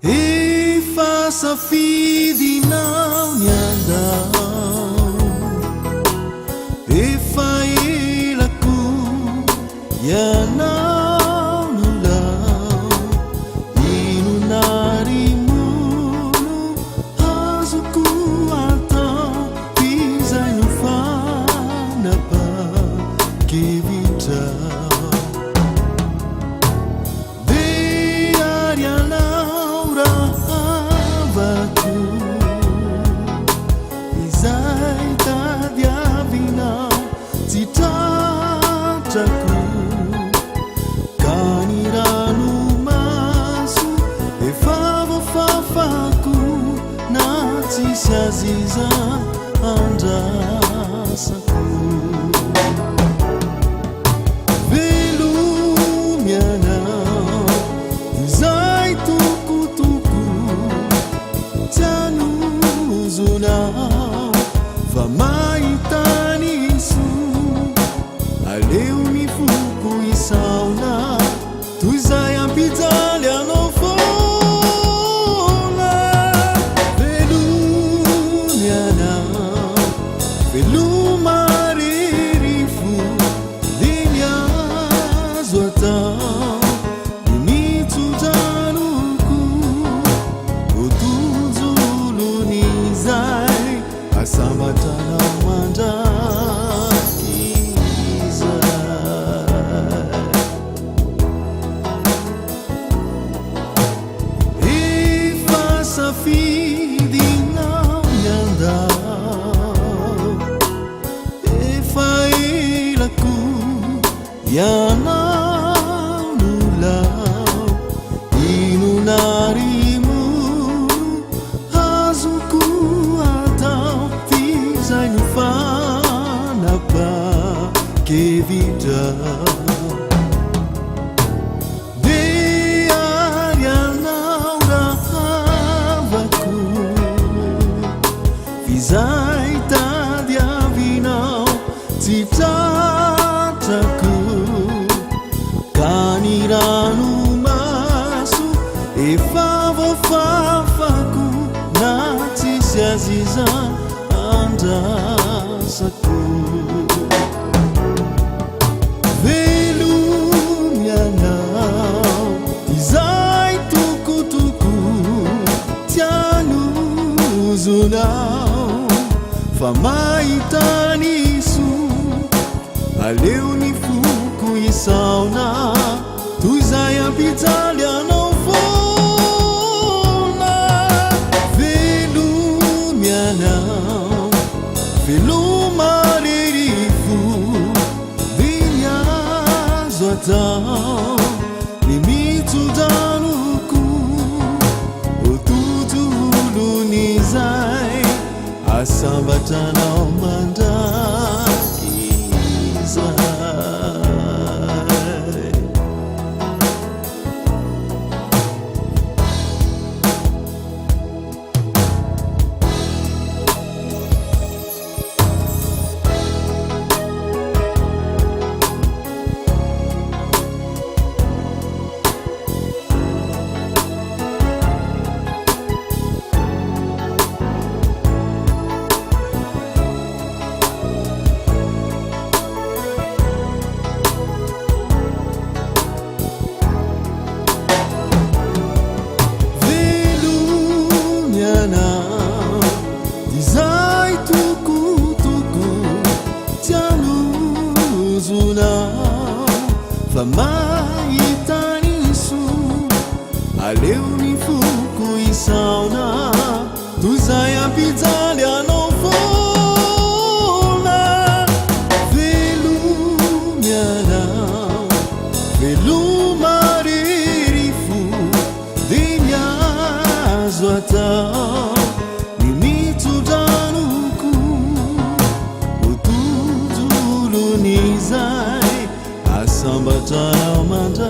Efa safidinao ny andao, efa elako ianao no lao, inonary mono azoko atao, izay no fanapa-kevitrao. Izay tadiavinao tsy tratrako, ka ny ranomaso efa voafafako, na tsisy azy iza andrasako. Velomy anao izay tokotoko tianozonao, fa mahitany soa aleo mifoko isaona, toy izay ampijaly anao foana. Velomy anao, velomarerifo, dia ny azo atao imitsodraloko, otonjolon'izay asambatranao mandraky izay. Efa safidinao ny andao, efa elako ianao no lao, inonary mono azoko atao, izay no fanapa-kevitrao. Dia ary anao rahavako, izay tadiavinao tsy tratrako, ka ny ranomaso efa voafafako, na tsisy azy iza andrasako. Velomy anao izay tokotoko tianozonao, fa mahitany soa aleo ny foko isaona, toy izay ampijaly anao foana. Velomy anao, velomarerifo, dia ny azo atao imitsodraloko, otonjolon'izay asambatranao mandraky izay. Izay tokotoko tianozonao, fa mahitany soa aleo ny foko isaona, toy izay ampijaly anao foana. Velomy anao, velomarerifo, dia ny azo atao imitsodraloko, otonjolon'izay asambatranao mandraky.